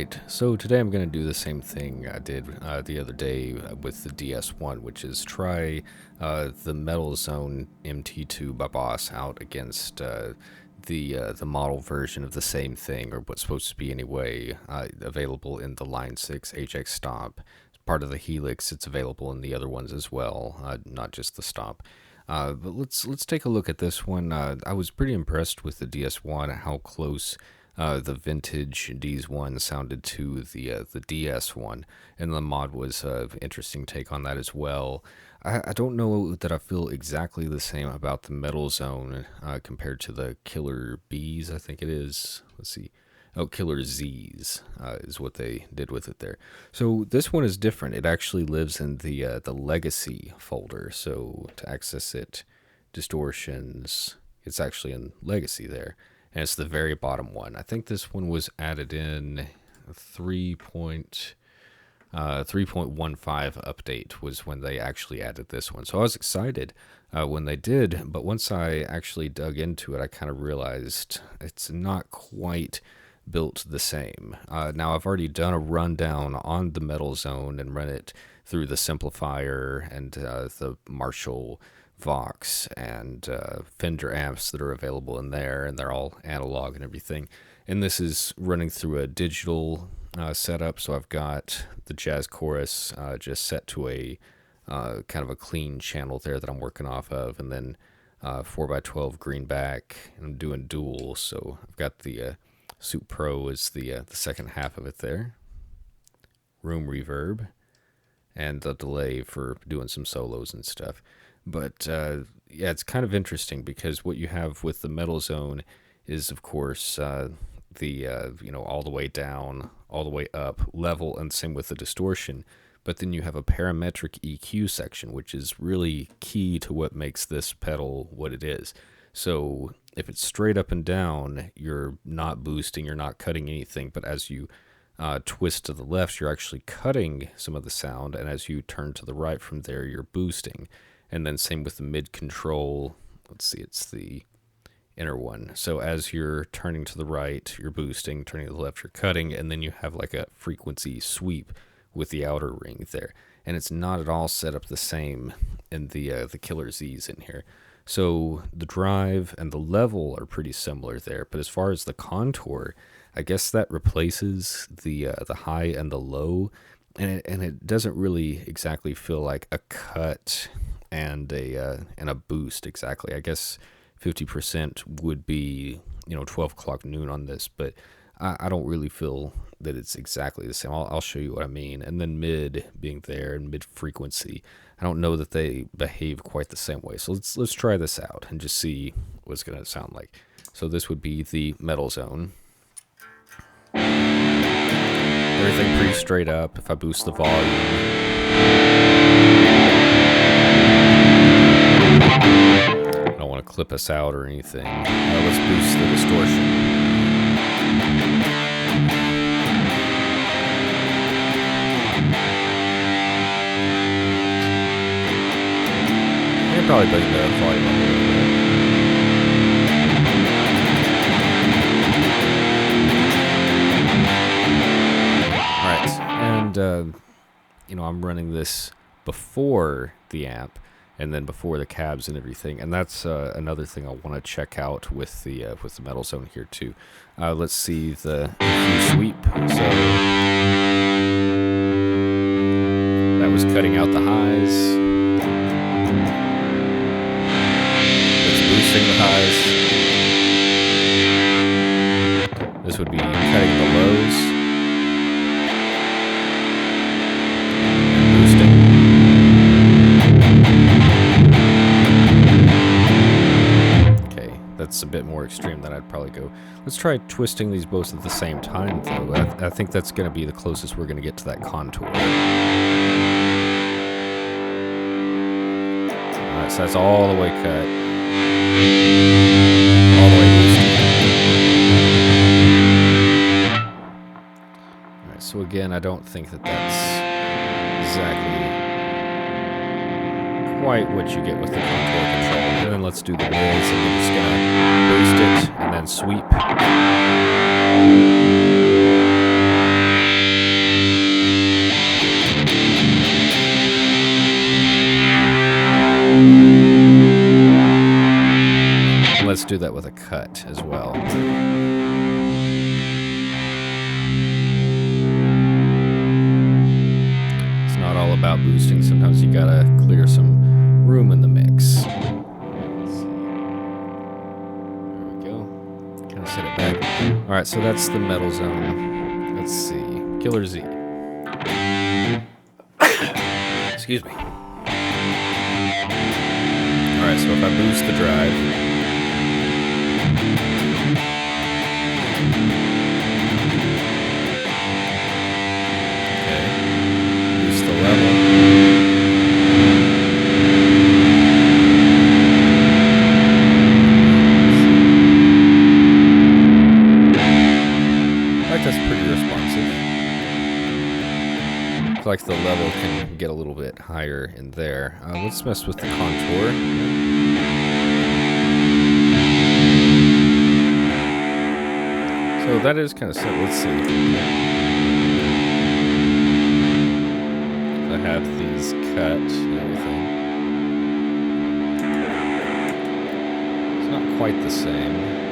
Alright, so today I'm going to do the same thing I did the other day with the DS1, which is try the Metal Zone MT-2 by Boss out against the model version of the same thing, or what's supposed to be anyway, available in the Line 6 HX Stomp. It's part of the Helix. It's available in the other ones as well, not just the Stomp. But let's take a look at this one. I was pretty impressed with the DS1, how close the vintage DS1 sounded to the DS1, and the mod was an interesting take on that as well. I don't know that I feel exactly the same about the Metal Zone compared to the Killer Bs, I think it is. Let's see. Oh, Killer Zs is what they did with it there. So this one is different. It actually lives in the Legacy folder. So to access it, distortions, it's actually in Legacy there. And it's the very bottom one. I think this one was added in 3.15 update was when they actually added this one. So I was excited when they did, but once I actually dug into it, I kind of realized it's not quite built the same. Now I've already done a rundown on the Metal Zone and run it through the simplifier and the Marshall Vox and Fender amps that are available in there, and they're all analog and everything. And this is running through a digital setup, so I've got the jazz chorus just set to a kind of a clean channel there that I'm working off of, and then 4x12 greenback, and I'm doing dual, so I've got the Suit Pro is the second half of it there, room reverb, and the delay for doing some solos and stuff. But yeah, it's kind of interesting because what you have with the Metal Zone is, of course, the all the way down, all the way up level, and same with the distortion. But then you have a parametric EQ section, which is really key to what makes this pedal what it is. So if it's straight up and down, you're not boosting, you're not cutting anything. But as you twist to the left, you're actually cutting some of the sound, and as you turn to the right from there, you're boosting. And then same with the mid control. Let's see, it's the inner one. So as you're turning to the right, you're boosting, turning to the left, you're cutting, and then you have like a frequency sweep with the outer ring there. And it's not at all set up the same in the Killer Zs in here. So the drive and the level are pretty similar there, but as far as the contour, I guess that replaces the high and the low, and it doesn't really exactly feel like a cut and a boost exactly. I guess 50% would be 12 o'clock noon on this, but I don't really feel that it's exactly the same. I'll show you what I mean. And then mid being there and mid frequency, I don't know that they behave quite the same way. So let's try this out and just see what it's going to sound like. So this would be the Metal Zone. Everything pretty straight up. If I boost the volume, I don't want to clip us out or anything. Let's boost the distortion. Probably bring the volume up a little bit. Alright, and I'm running this before the amp and then before the cabs and everything, and that's another thing I want to check out with the Metal Zone here too. Let's see the EQ sweep. So that was cutting out the highs. Boosting the highs. This would be cutting the lows and boosting. Okay, that's a bit more extreme than I'd probably go. Let's try twisting these both at the same time, though. I think that's going to be the closest we're going to get to that contour. Alright, so that's all the way cut. All the way boosted. Alright, so again, I don't think that that's exactly quite what you get with the contour control. And then let's do the mids, and we're just gonna boost it and then sweep. do that with a cut as well. It's not all about boosting. Sometimes you gotta clear some room in the mix. There we go. Kind of set it back. All right, so that's the metal zone. Let's see. Killer Z. Excuse me. Alright, so if I boost the drive, okay, boost the level, I like that's pretty responsive. I feel like the level can get a little bit higher in there. Let's mess with the contour. So that is kind of simple. Let's see. I have these cut and everything. It's not quite the same.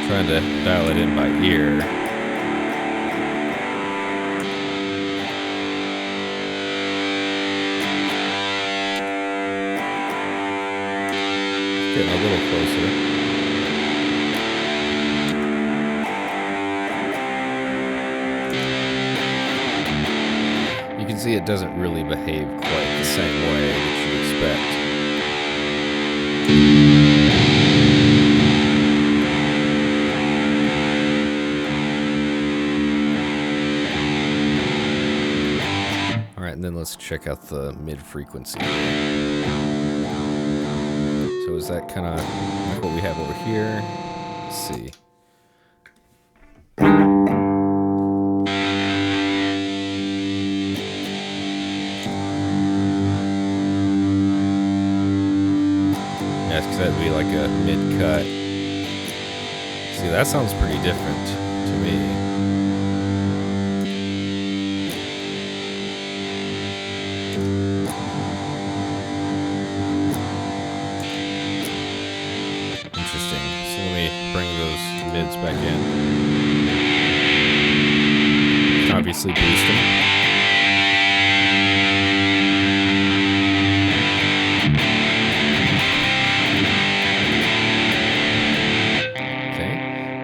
Trying to dial it in by ear. Getting a little closer. You can see it doesn't really behave quite the same way that you'd expect. And then let's check out the mid-frequency. So is that kind of like what we have over here? Let's see. Yeah, because that'd be like a mid-cut. See, that sounds pretty different to me. Interesting. So let me bring those mids back in. Obviously boost them. Okay.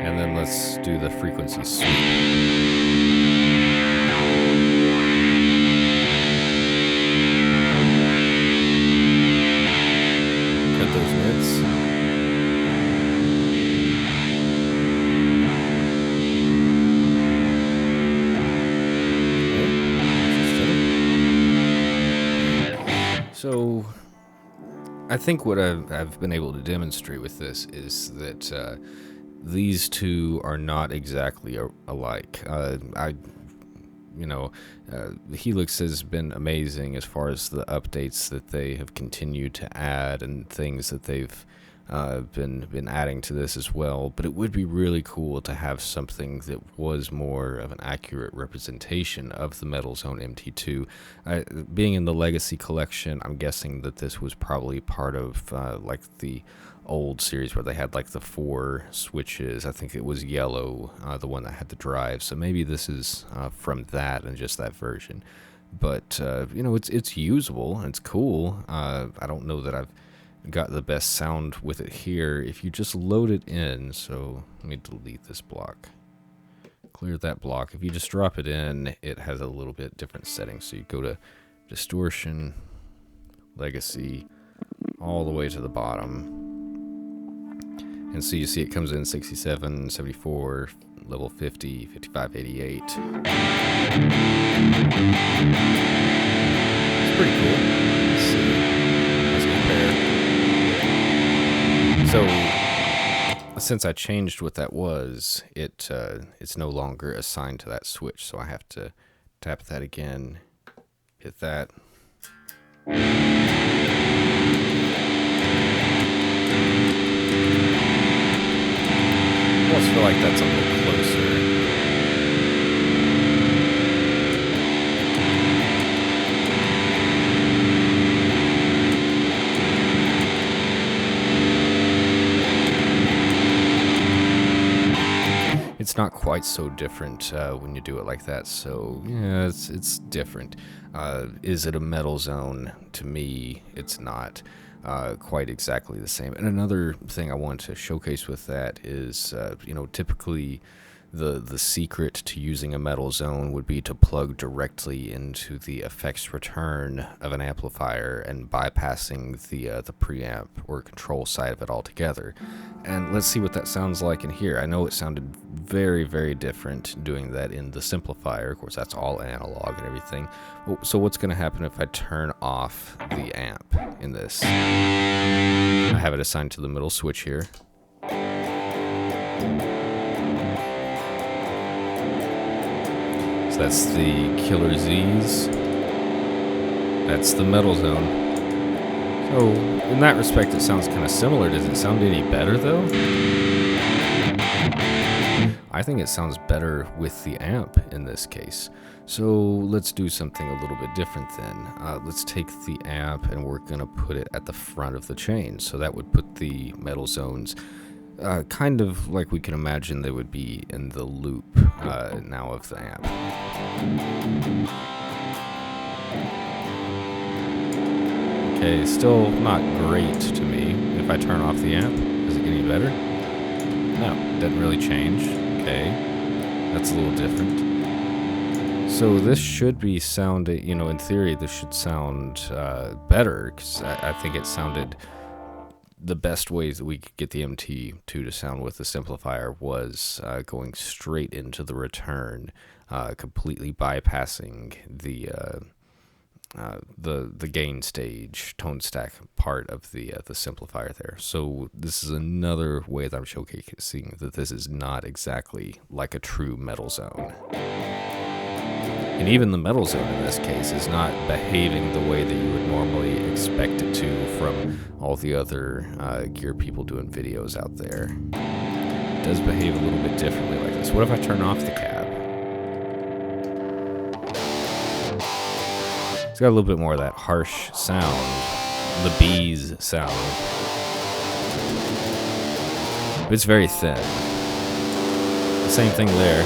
And then let's do the frequency sweep. Cut those mids. So, I think what I've been able to demonstrate with this is that these two are not exactly alike. The Helix has been amazing as far as the updates that they have continued to add and things that they've been adding to this as well, but it would be really cool to have something that was more of an accurate representation of the Metal Zone MT-2. Being in the Legacy collection, I'm guessing that this was probably part of like the old series where they had like the 4 switches. I think it was yellow, the one that had the drive, so maybe this is from that and just that version. But it's usable and it's cool. I don't know that I've got the best sound with it here. If you just load it in, so let me delete this block, clear that block. If you just drop it in, it has a little bit different settings. So you go to distortion, legacy, all the way to the bottom, and so you see it comes in 67, 74, level 50, 55, 88. It's pretty cool. Let's see. Let's compare. So, since I changed what that was, it's no longer assigned to that switch, so I have to tap that again, hit that. I almost feel like that's a little closer. it's not quite so different when you do it like that. So yeah, it's different. Is it a metal zone? To me, it's not quite exactly the same. And another thing I want to showcase with that is, typically the secret to using a metal zone would be to plug directly into the effects return of an amplifier and bypassing the preamp or control side of it altogether. And let's see what that sounds like in here. I know it sounded very, very different doing that in the simplifier. Of course, that's all analog and everything. So what's going to happen if I turn off the amp in this? I have it assigned to the middle switch here. So that's the Killer Z's. That's the metal zone. So in that respect, it sounds kind of similar. Does it sound any better though? I think it sounds better with the amp in this case. So let's do something a little bit different then. Let's take the amp and we're going to put it at the front of the chain. So that would put the metal zones kind of like we can imagine they would be in the loop now of the amp. Okay, still not great to me. If I turn off the amp, does it get any better? No, it doesn't really change. Okay, that's a little different. So this should be sounding, in theory, this should sound better, because I think it sounded the best ways that we could get the MT-2 to sound with the simplifier was going straight into the return, completely bypassing the gain stage tone stack part of the simplifier there. So this is another way that I'm showcasing that this is not exactly like a true metal zone. And even the metal zone in this case is not behaving the way that you would normally expect it to from all the other gear people doing videos out there. It does behave a little bit differently like this. What if I turn off the cab? It's got a little bit more of that harsh sound, the bees sound. But it's very thin. The same thing there.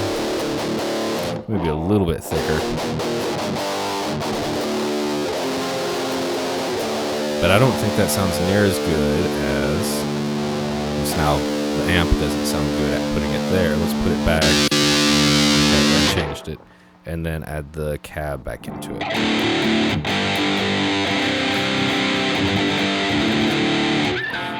Maybe a little bit thicker. But I don't think that sounds near as good as... Now, the amp doesn't sound good at putting it there. Let's put it back. Okay, I changed it. And then add the cab back into it.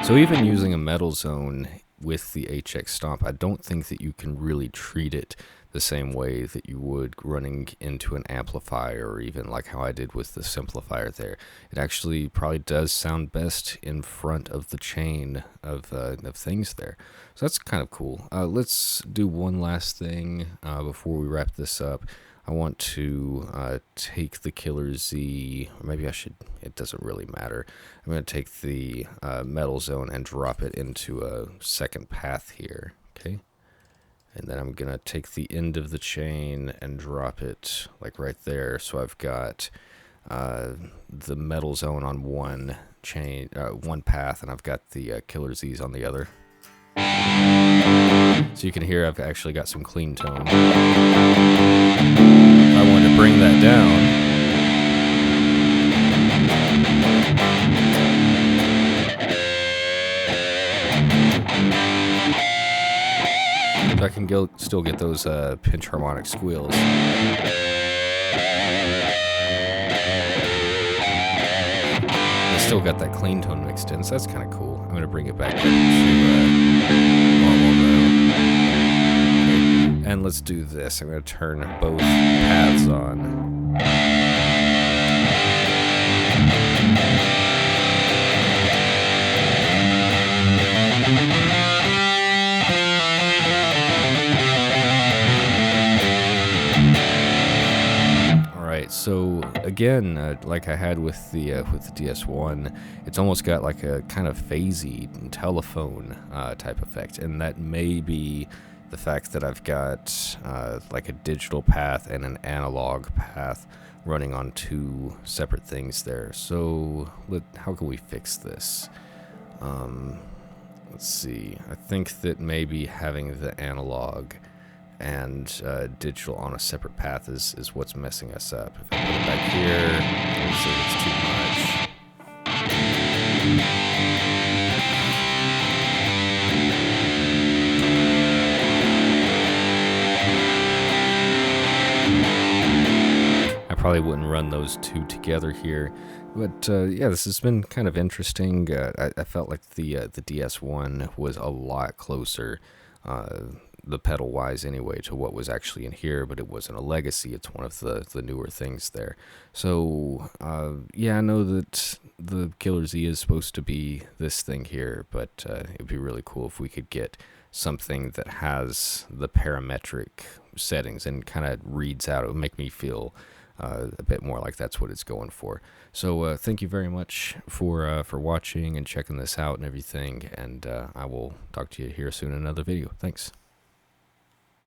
So even using a metal zone with the HX Stomp, I don't think that you can really treat it the same way that you would running into an amplifier, or even like how I did with the simplifier there. It actually probably does sound best in front of the chain of things there. So that's kind of cool. Let's do one last thing before we wrap this up. I want to take the Killer Z, or maybe I should, it doesn't really matter. I'm going to take the metal zone and drop it into a second path here, okay? And then I'm going to take the end of the chain and drop it like right there. So I've got the metal zone on one chain, one path, and I've got the Killer Z's on the other. So you can hear I've actually got some clean tone. If I wanted to bring that down, I can still get those pinch harmonic squeals. I still got that clean tone mixed in, so that's kind of cool. I'm going to bring it back up to normal though. And let's do this. I'm going to turn both paths on. So again, like I had with the DS1, it's almost got like a kind of phasey telephone type effect, and that may be the fact that I've got like a digital path and an analog path running on two separate things there. So how can we fix this? Let's see. I think that maybe having the analog and digital on a separate path is what's messing us up. If I put it back here, obviously it's too much. I probably wouldn't run those two together here, but yeah, this has been kind of interesting. I felt like the DS1 was a lot closer, the pedal wise anyway, to what was actually in here, but it wasn't a legacy. It's one of the newer things there. So yeah, I know that the Killer Z is supposed to be this thing here, but it'd be really cool if we could get something that has the parametric settings and kind of reads out. It would make me feel a bit more like that's what it's going for. So thank you very much for watching and checking this out and everything, and I will talk to you here soon in another video. Thanks.